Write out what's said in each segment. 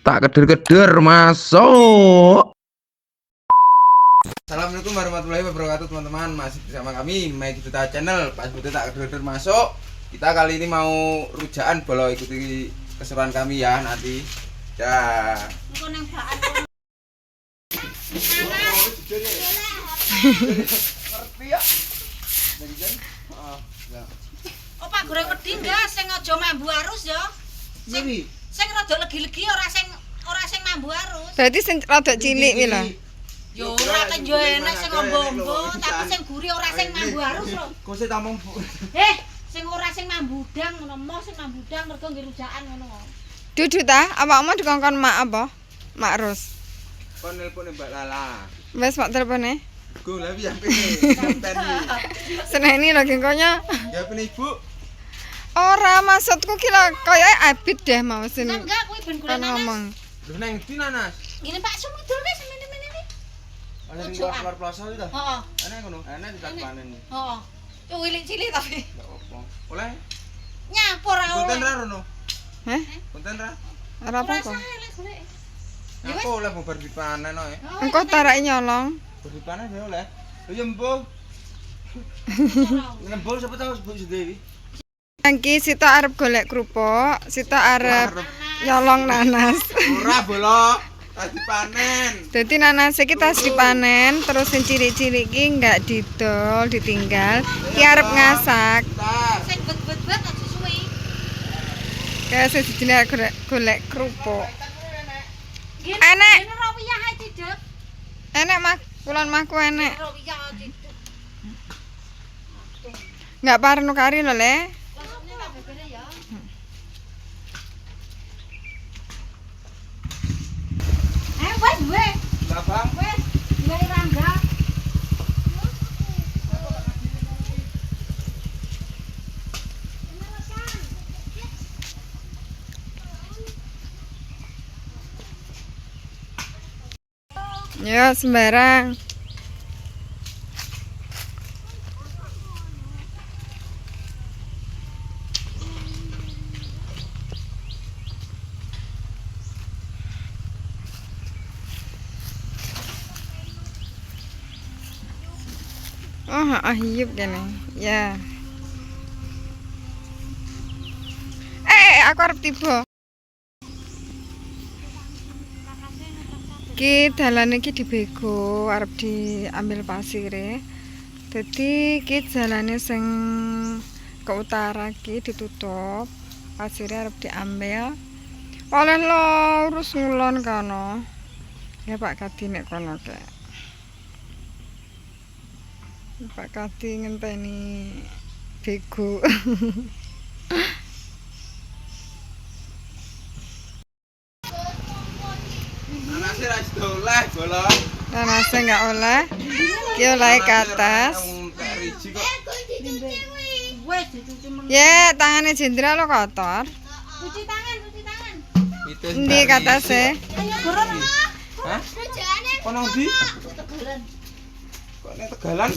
Tak keder-keder masuk. Assalamualaikum warahmatullahi wabarakatuh teman-teman. Masih bersama kami Mike Duta Channel. Pas betul tak keder-keder masuk. Kita kali ini mau rujaan bolo, ikuti keseruan kami ya nanti. Dah. Ngerti ya? Opak goreng wedi enggak sing aja mambu arus ya. Sing rada legi-legi ora sing mambu arus. Berarti sing rada cilik kuwi lho. Ya ora kan yo enak sing ombo-ombo, tapi sing gurih ora sing mambu arus lho. Kok sik tamong Bu. Sing ora sing mambu udang ngono, mo sing mambu udang mergo nggih rujaan ngono. Dudu ta, awakmu dikongkon mak apa? Mak Ros. Kon nelpone Mbak Lala. Wes mak telepone. Go lah piye sampeyan. Seneni lho gengkonya. Ya pene Ibu. Ora maksudku ki lho koyo abit deh mau sing. Enggak kuwi ben Kan goreng ngomong. Lho nang ndi Nanas? Ngene Pak Sumidul wis meneh-meneh iki. Ana ning keluar plaza itu. Heeh. Ana ngono. Ana ditak panen. Heeh. Yo cilik tapi. Enggak apa. Oleh. Nyampur ora Konten oleh. ra rono. Heh? Konten ra. Ora apa kok. Apa oleh bar dipanen ae. Engko tarak nyolong. Bar dipanen ya oleh. Lho ya mbok. Nembol sapa tau Bu Dewi? Angki Sita arep golek kerupuk, Sita arep nyolong nanas. Ora bolok. Tadi panen. Dadi nanas iki tas dipanen, terus sing cilik-cilik ki enggak didol, ditinggal. Ki arep ngasak. Sing bet-bet aja suwi. Kayak sing dijine golek kerupuk. Nggih. Enek. Ngene ora wiyah ae tidak. Enek mah, kulon mahku enek. Ora wiyah tidak. Enggak parno kari lho, Le. Langsungnya tak bebele ya. Wes duwe. Lah Bang. Wes duwe Rangga. Ya sembarang. Oh, hiup kene. Ya. Aku arep tiba. Ki dalan iki dibego, arep diambil pasire. Dadi ki jalane sing ke utara ki ditutup. Pasire arep diambil. Oleh lurus ngulon kono. Ya Pak Kadi nek kono kek. Pak Kadi ngenteni bego. Nanase ra oleh bolong. Nanase enggak oleh. Ki oleh ke atas. Riji kok. Wes dicuci men. Ya, tangane Jendra lo kotor. Cuci tangan, cuci tangan. Pitus. Endi ke atase? Ayo buron. Hah? Rujane. Kono ndi? Tegalan. Kok nek Tegalan?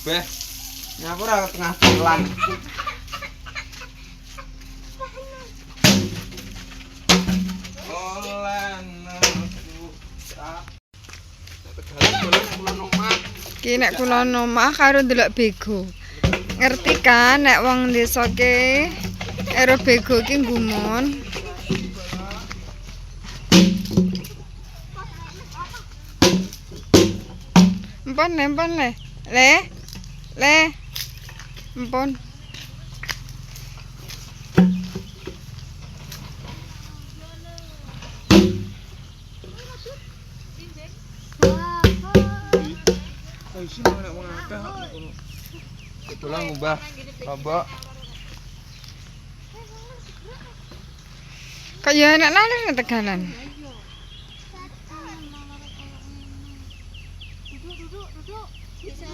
Beh. Nyapur ra tengah jalan. Ki nek kula omah karo ndelok bego. Ngerti kan nek wong desa ke karo bego ki nggumun. Empon le. Le. Empon. Isi nek wong akeh ngono. Dolan ngubah lombok. Kaya enak lalir nek Tegalan. Duduk. Bisa.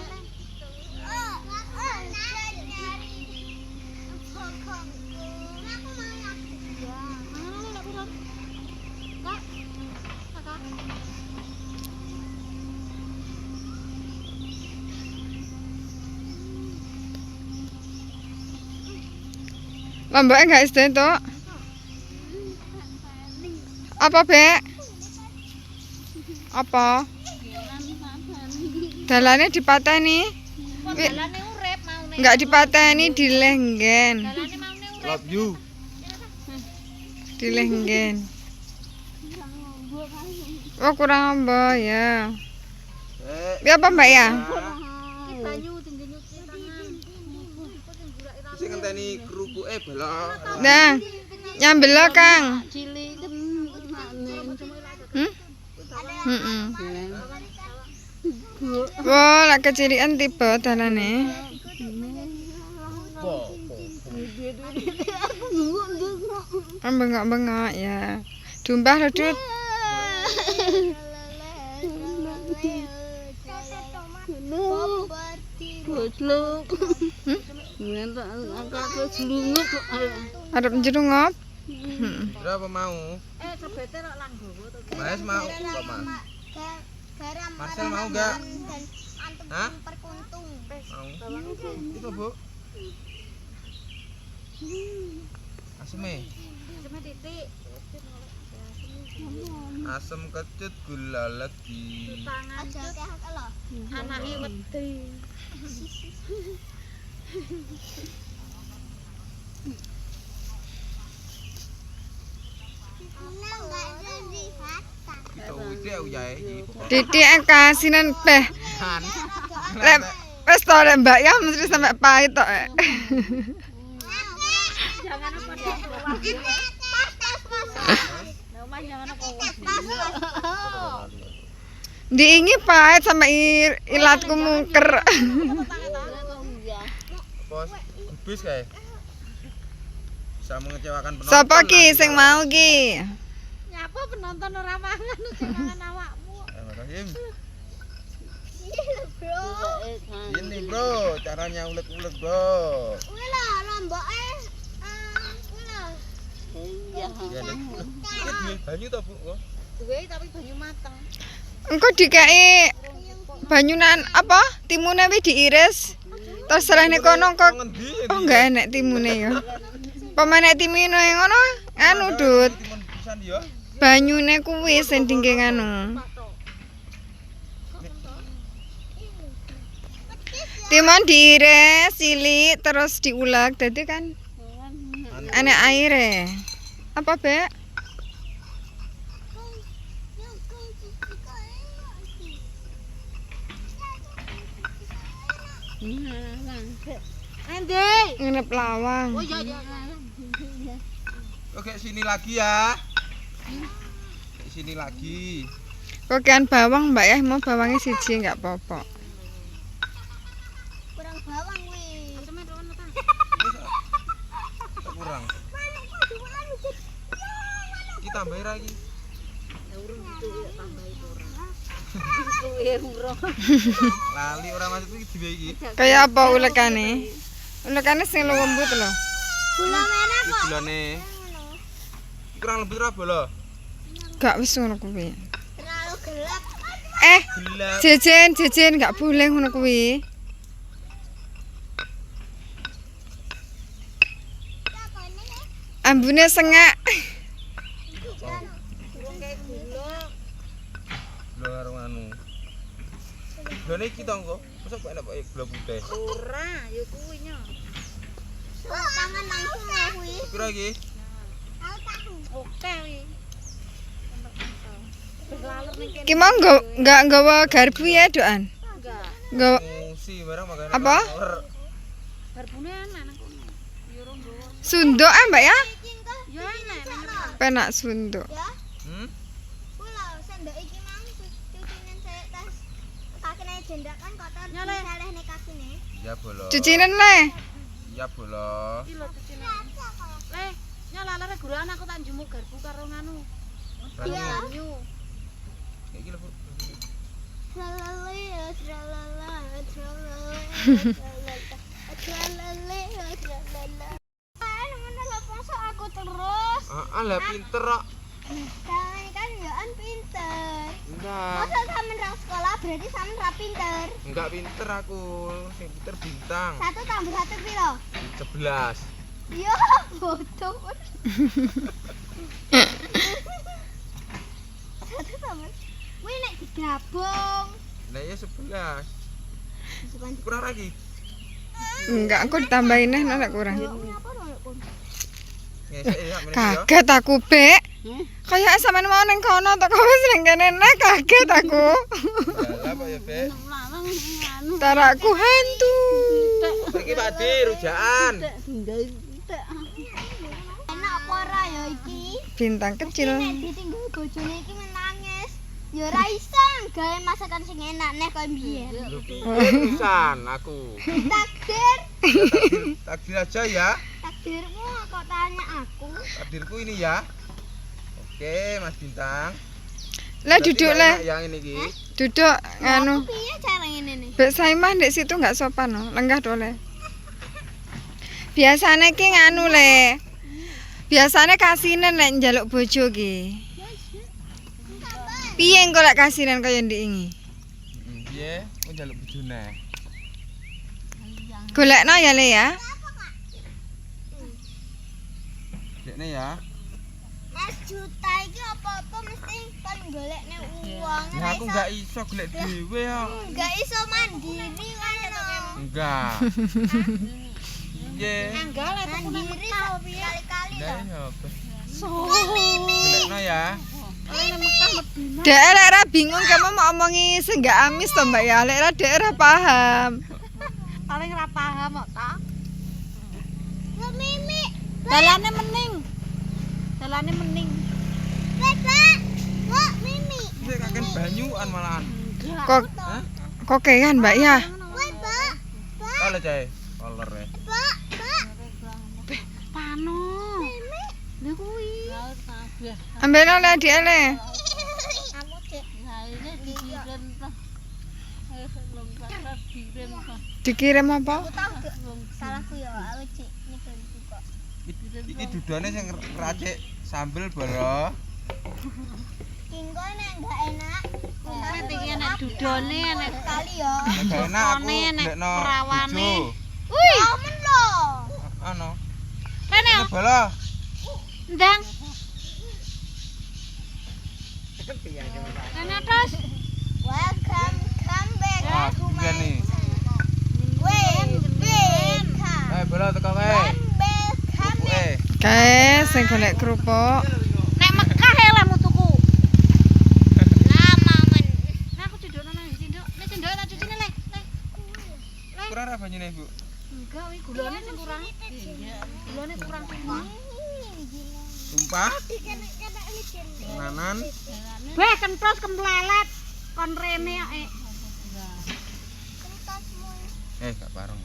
Lomboknya enggak SD, Tok. Apa, Bek? Apa? Dalane dipateni? Dalane urip maune. Enggak dipateni, dilenggen. Dalane maune urip. Love you. Dilenggen. Oh, kurang apa ya? Ya apa, Mbak ya? Iki banyu tinggi nyuci tangan. Sing ngenteni kerukuke balok. Nah, nyambel lo, Kang. Cilik. Heeh. Wah, lak kecilian tiba dalane. Bengok-bengok ya. Dumpah lho, Dut. Arep jerungop. Berapa mau? Sebete kok lang gowo to. Mas mau kok, Mas? Marcel mau enggak? Hah? Mau. Itu, Bu. Aseme. Cuma titik. Asem kecut gula lagi. Tangan anake wedi. Kita udah uyae iki. Titik kasinan teh. Lek wis to lek Mbak ya mesti sampai pahit tok. Jangan apa Nah, jangan apa Diingi pahit sampai ilatku mungker. Bos, bis kae. Bisa mengecewakan penonton. Sopo ki sing mau ki? Nyapa penonton ora mangan jangan awakmu. Rahim. Ini bro, caranya ulet-ulet bro. Kuwi lho lomboke. Iya deh. Iki duwe banyu to, Bu? Duwe tapi banyu mateng. Engko dikei banyunan apa? Timune wis diiris. Terus selene kono kok oh enggak enek timune ya. Pemene timine ngono anu Dut. Timun pisan ya. Banyune kuwi sing dingge anu. Timun diiris cilik terus diulek dadi kan enek aire. Apa, Bek? Endi? Ngenep lawang. Oh iya iya. Oke, sini lagi ya. Sini lagi. Kokean bawang, Mbak ya, mau bawangnya siji enggak apa-apa. Kurang bawang kuwi. Sampe rono ta. Kurang. Kita tambahin lagi. Ya urung gitu ya tambahi ora. Kuwi urung. Lali ora maksud iki dhewe iki. Kayak apa ulekane? Ulekane sing lembut lho. Gula merah kok. Gulane. Kurang lembut ora bolo? Gak wis ngono kuwi. Terlalu gelap. Gelap. Jejen gak boleh ngono kuwi. Ambune sengak. Gula karo anu. Gulane iki to engko. Mosok kok enak kok gula putih. Ora, ya kuwi nya. Tangan langsung ya kuwi. Pira iki? Oke kuwi. Berlalu ning kene. Ki mau enggak nggawa garpu ya, Doan? Enggak. Nggawa Ngungsi barang makane. Apa? Garbune enak nang kono. Ya ora nggawa. sunduk Mbak ya? Ya enak nang. Penak sunduk. Hmm? Kula sendok iki mang cucinen saya tas kakine jendak kan kotor Nyale. salehne kakine. Iya bolo. Cucinen le. Iya bolo. Iki lho cucine. Le, nyalane guruan aku tak njumuk garpu karo nganu. Banyu. Iki lho, Bu. Tralala tralala tralala tralala tralala. Ngono lho poso aku terus. Lah pinter kok. Kawan kan ya an pinter. Enggak. Masa sampean ra sekolah berarti sampean ra pinter. Enggak pinter aku. Sing pinter bintang. 1 tambah 1 piro? 11. Yo bodoh. satu sama. Wih nek digabung. Lah ya 11. Kurang lagi. Enggak, aku ditambahin nek kurang. Ngapa lho Kun? Ya, saya meneh ya. Kaget aku, Bek. Kayak sampean mau ning kono tok kowe wis ning kene nek kaget aku. Lah apa ya, Bek? Taraku hantu. Iki Pak Di rujaan. Enak apa ora ya iki? Bintang kecil. Nek ditinggal bojone iki menangis. Ya ora iso gawe masakan sing enak nek koyo mbiyen. Pisan aku. Takdir, Takdir aja ya. takdirmu kok tanya aku. Takdirku ini ya. Oke, Mas Bintang. Lah Berarti duduk nggak le. enak yang ini ki. Duduk nganu. Piye cara ngene nih? Bek Saimah ndek situ enggak sopan no. Lenggah to le. Biasane ki nganu le. Biasane kasinen nek njaluk bojo ki. Piye engko lek kasinen kaya ndek iki? Piye? Kok njaluk bojone? Golekno ya le ya. Dekne ya. Mas juta iki apa-apa mesti kon golekne uang. Ya aku enggak iso golek dhewe ya. Enggak iso mandiri ngono. Enggak. Piye? Anggal itu Mandiri kali-kali Lah lho. ya apa? Mimi. Golekno ya. Dek lek ora bingung kamu mau omongi senggak amis to Mbak ya. Lek ora dek ora paham. paling ora paham kok ta. Mbak Mimi. Dalane mening. Dalane mening. Bapak. Mbak Mimi. Sik kaken banyuan malahan. Kok Hah? kokean Mbak ya. Bapak. Kale cae. Kolor e. Pak. Pak. Pano. Mimi. Lha kuwi. Ambeno le dik le. Aku cek. Dikirim apa? Aku tahu gak salahku ya aku cek nyekel juga. Iki dudane sing racik sambel bolo. Kingko nek enggak enak. Nek iki enek dudone enek Kali ya. Nek gak enak aku Bukone, nek golekno perawane. bojo. Wih, amen lho. Ano? Rene Ini bolo. ndang. Rene terus. Welcome back. Ah, iya nih. Bolo teko kae. Buke. Kae sing golek kerupuk. Nek Mekah ya lah mutuku. Nah aku dudukno nang cinduk. Nek cinduk tak cucine le. Kurang ra banyune, Bu? Enggak, wi gulane sing kurang. Iya, gulane kurang semua. Tumpah. Nanan. Beh, kentos kemplelet. Kon rene ae. Gak pareng.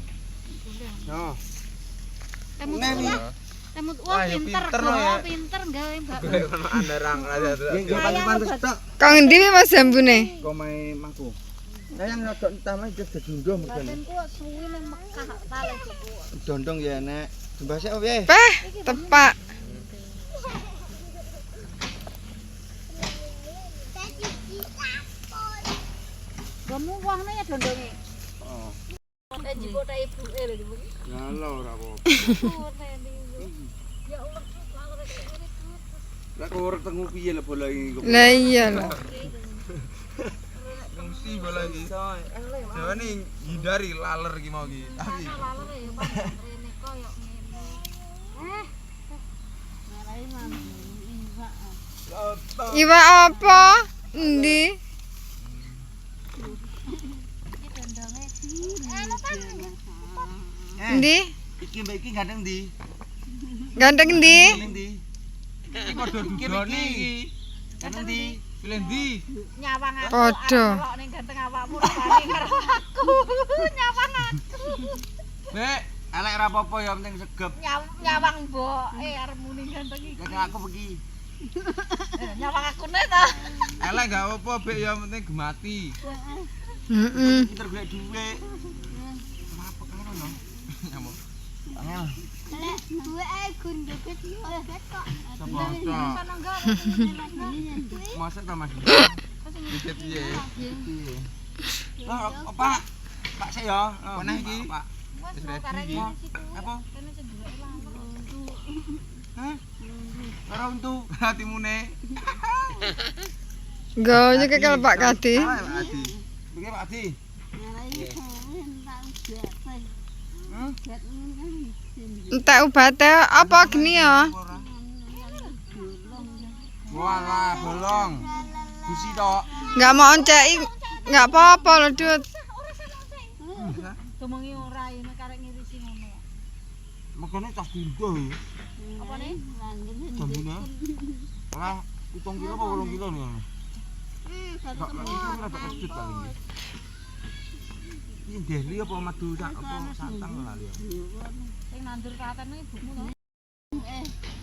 No. Temut Nen. temut Wah, wah ya pinter, pinter no ya. pinter gawe mbak. Golek ono anderang aja. Pantes tok Kok ngendi wi Mas jambune? kok main mangku. Lah yang rodok utama itu gedundung mergane. Batinku suwi ning Mekah tale cukup. Dondong ya nek. Jembah sik piye? Peh, tepak. Kamu wahne ya dondonge. Oh. Jipota ibuke lho ibu. Ngalo ora apa. Ya Allah, Lah kok ora tengmu piye lho bola iki kok. Lah iya lah. Fungsi bola iki. Jawane hindari laler iki mau iki. Tapi laler ya Pak rene koyo ngene. Ngarai iwak. Iwak apa? Endi? Endi? Iki mbak iki gandeng ndi? Ganteng endi? Gandeng ndi? iki padha dudone iki. Gandeng ndi? Pilih ndi? Nyawang aku. Padha. Kok ning ganteng awakmu rupane karo aku. Nyawang aku. Bek, elek ora apa-apa ya penting segep. Nyawang mbok arep muni ganteng iki. Gak aku pergi. Nyawang aku nek ta. Elek gak apa-apa, Bek, yang penting gemati. Heeh. Pinter golek dhuwit. Apa karo no? Nyamuk. Angel. Lek duwe ae gun joget joget kok. Sapa? Sono enggak. Masak ta, Mas? Dikit piye? Lah, Pak. Pak sik ya. Mana iki? Pak. Wis ready iki. Apa? Kene cedhake lawer. Hah? Ora untu. Hatimune. Nggo nyekel Pak Kadi. Pak Adi. Piye Pak Adi? Entek obate apa geni ya? Walah, bolong. Gusi tok. Enggak mau onceki, enggak apa-apa lho, Dut. Domongi ora ini karek ngirisi ngono. Makane tas dindo. Apa nih? Jambune. Lah, 7 kilo apa 8 kilo nih? Enggak ora tak kecil kali ini. Ini deli apa madu apa santang lali. Sing nandur katene ibumu to.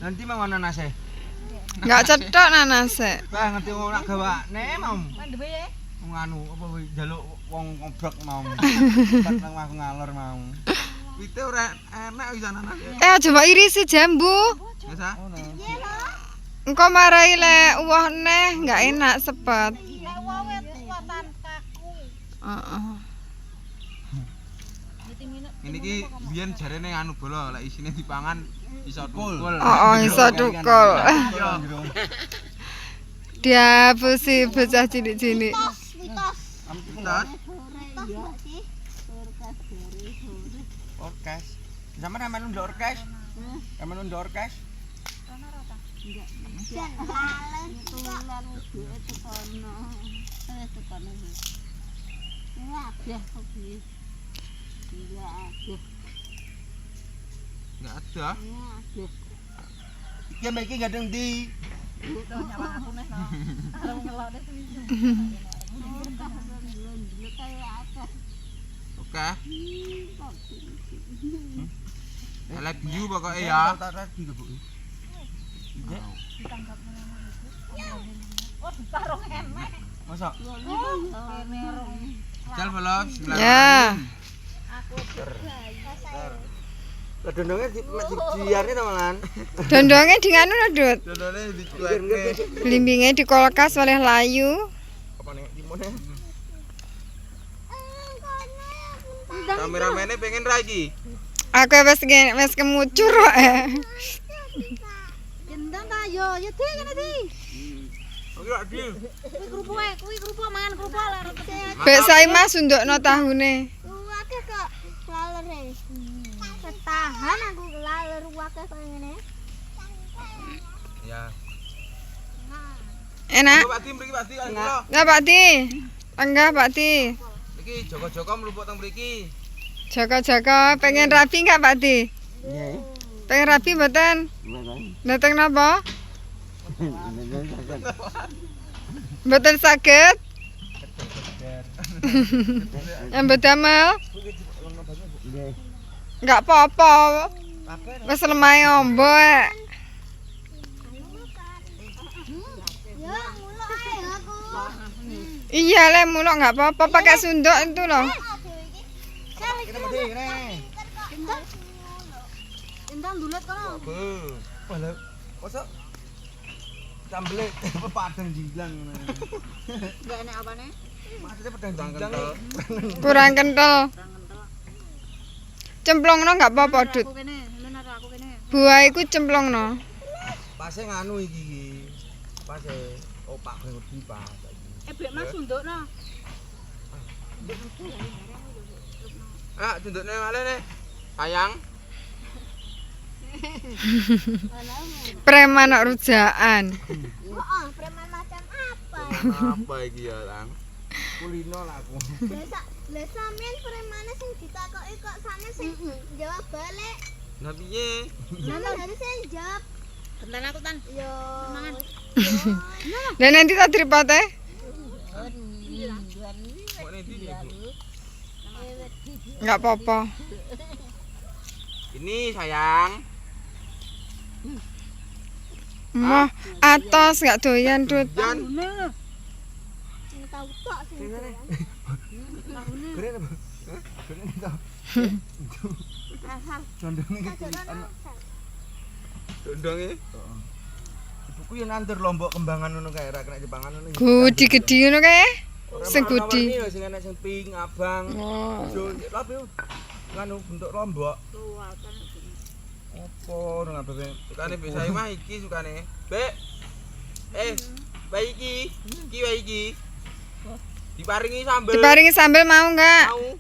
Nanti mau nanase. Enggak cetok nanase. Lah ngerti ora gawane mau. Mandhe ya. Nganu apa njaluk wong ngobrok mau. Bat nang aku ngalor mau. Wite ora enak wis nanase. Aja mbok irisi jambu. Biasa. Engko marai le uwoh neh enggak enak sepet. Nek wae kuatan kaku. Heeh. Ini ki biyen jarene anu bola lek isine dipangan iso tukul. Oh, iso tukul. Diapusi bocah cilik-cilik. Mitos. Entar. Mitos enggak sih? Orkes. Sampeyan melu ndok orkes? Sampeyan ndok orkes? Jan lalen tulan duwe tekono. Wis tekono. Ya, ya, oke. Enggak ada. Ya, Iki mbek iki gadeng ndi? Nyawang aku nih no. Arep ngelok deh sini. Oke. I love you pokoknya ya. Oh, ditarung emek. Masa? Kene rong. Jal belum? Ya. Aku Dondongnya diarne to malan. Dondonge di nganu lho, Dut. Dodone dicueke. Blimbinge di kulkas oleh layu. Apa nih dimone? Kameramene pengen ra iki. Aku wis kemucur kok. gendang ta yo, ya di kene di. Oke, Pak Di. Kuwi kerupuk mangan kerupuk lah repete. Bek Saimah sundukno tahune. Wake kok lalere. Ketahan aku laler wake kok ngene. Ya. Enak? Pak Di mriki Pak Di kali kula. Enggak Pak Di. Enggak Pak Di. Iki Joko-joko mlupuk teng mriki. Joko-joko pengen rapi enggak Pak Di? Nggih. Pengen rapi mboten? Dateng napa? Mboten saged? Yang bedamel? Nggih. Enggak apa-apa. Wis lemahe ombo. Ya, muluk ae aku. Iya le muluk enggak apa-apa pakai sunduk itu loh. Kene mesti kene. Gendang dulet kono. Be. Walah, masa cambele padang jinglang ngono. Enggak enak apane? Maksudnya padang jinglang. Kental. Kurang kental. Kurang kental. Cemplongno enggak apa-apa, Dut. Aku kene, lha aku kene. Buah iku cemplongno. Pase nganu iki. Pase opak wedi pas. Bek Mas sundukno. Ah, dundukne malih nih. Sayang. Preman kok rujaan. Heeh, preman macam apa? Apa iki ya, Lang? Kulino lah aku. Lah sampean premane sing ditakoki kok sampean sing jawab balik. Nah piye? Sampeyan harusnya jawab Bentar aku tan. yo. Mangan. Dan nanti tak tripote. Kok nek iki, Bu? Enggak apa-apa. Ini sayang. Mah atos enggak doyan, Dut. Jan. Sing tau tok sing. Keren apa? Keren to. Asal Dondongnya aja gitu. ono. Dondonge. Ibuku yang nandur lombok kembangan ngono kae ra kena jepangan ngono. Gudi-gudi ngono kae. Sing gudi. Sing enek sing pink, abang. Oh. Ijo, lha piye? Nganu bentuk lombok. Apa nang ape? Sukane Mbak Saimah iki sukane. Bek. Baik iki wae iki. Diparingi sambel. Diparingi sambel mau enggak? Mau.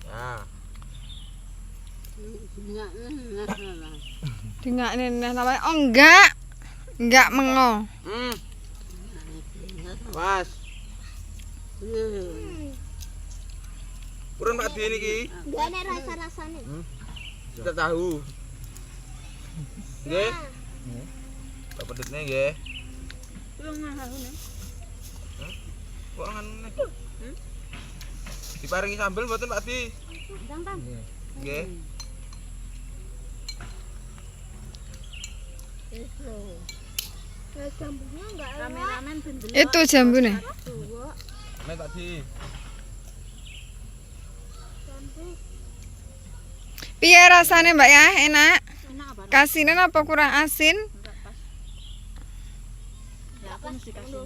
Nah. Dingakne namanya. Oh enggak. Enggak mengo. Mas. Purun Pak Dwi niki. Enggak ada rasa-rasane. Kita tahu. Nggih. Tak pedhetne nggih. Kok ngene? Diparingi sambel mboten Pak Dwi? Nggih. Jambunya enggak Kameramen ben Itu jambune. Nek Pak Dwi. Piye rasane Mbak ya? Enak? Kasinan apa kurang asin? Ya aku mesti kasih.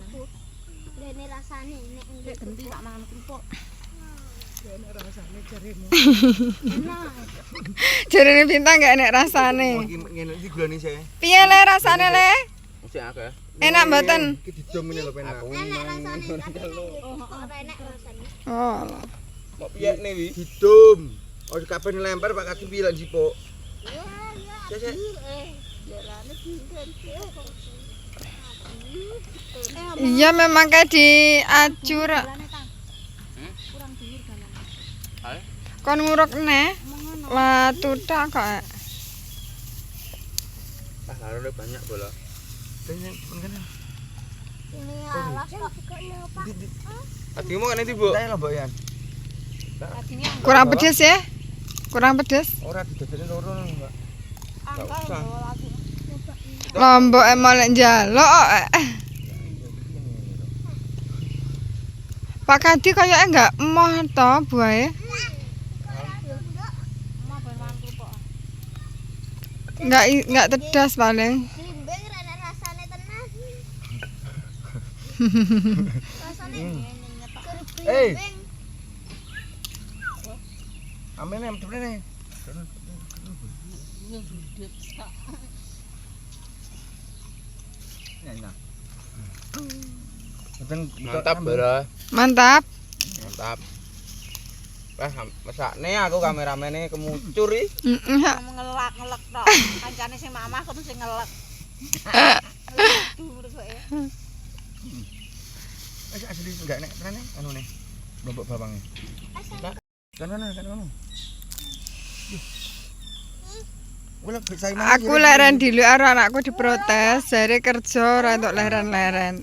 Dene rasane nek Genti tak mangan kerupuk. Jarene Bintang enggak enak rasane. Ngene iki gulane saya. Piye le rasane le? Mesti akeh. Enak mboten? Iki didom ini lho penak. enak rasane tapi ora enak rasane. Oh. Mau piye ne wi? Didom. Ojo kabeh lempar Pak Kadhi bilang jipuk. Ya Sik. jarane dinten Iya memang kayak diajur. Kon nguruk neh. Lah tutak kok. Ah, larone banyak bola. ini alas kok Adi mau kan nanti, Bu? Saya lho Mbok Yan. Kurang pedes ya? Kurang pedes. Ora didadekne loro Mbak. Enggak usah. Lombok emang lek njaluk. Pak Kadhi kayaknya enggak emoh to buahe. Enggak tedas paling. bimbing ra enak rasane tenan rasane Eh. Amene amene. Enak. Mantap, Bro. Mantap. Mantap. Wah, mesakne aku kameramene kemucur iki. Ngelak-ngelak tok. Kancane sing mamah kudu sing ngelak. Wis asli enggak nek trene anu ne. Lombok bawangnya. Kan. Aku leren dulu karo anakku diprotes, jare kerja ora entuk leren-leren.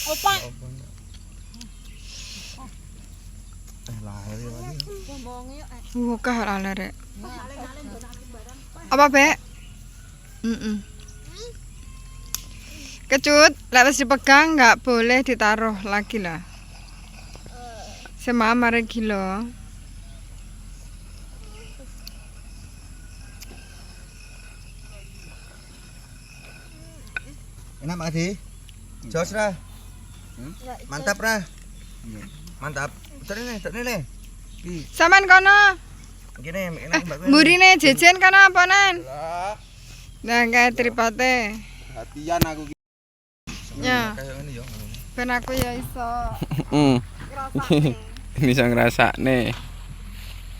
Opa, Lahir ya lagi. bombonge yo. Buka ora lerek. Apa, Bek? Kecut, lek wis dipegang enggak boleh ditaruh lagi lah. Semamar gila. Enak Pak Kadhi. Jos ra. Mantap ra. Mantap. Terus ne. Iki Saman kono. kene enak Mbak. Mburine jejen kono apa nen? Lah, Nah, kae tripote. hatian aku iki. Ya, Kayak ngene ya. ben aku ya iso Ngrasakne. Bisa ngrasakne.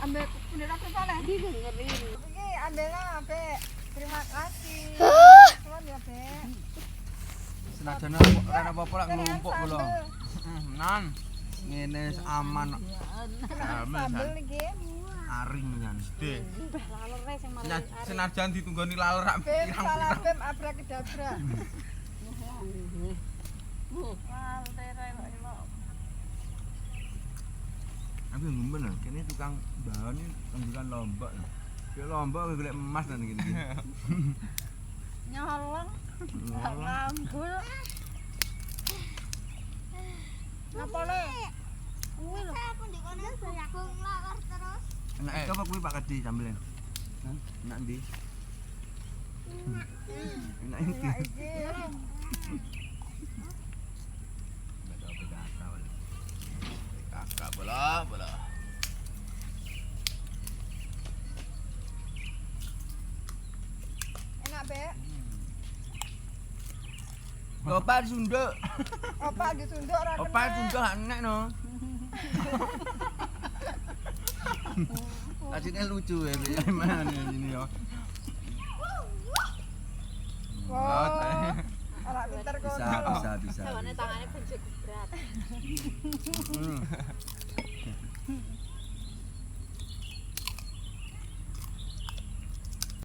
ambil bendera aku soleh. Iki ambillah, Bek. Terima kasih. Nuwun ya, Bek. Senajan ora apa-apa lak nglumpuk kula. Nan, ngene wis aman. Sambel iki. Aring kan. Gede. Lalere sing malah Senajan ditunggoni laler rak Beb, pirang-pirang. salah beb abrakadabra. Aku ngumben lho, kene tukang bahan iki tunjukan lombok. Ki lombok golek emas nang kene iki. nyolong. Ngambul. Napa le? Kuwi lho. aku ndikono jagung lakar terus Enak iki apa kuwi Pak Kadhi sambelen? Hah? Enak ndi? Enak iki. Kakak bola. Enak, Bek. Opa sunduk. Opa disunduk ora Opa sunduk enak no. Aslinya lucu ya, mana ini yo. Wah. Ora pinter kok. Bisa. Tangannya bencik berat.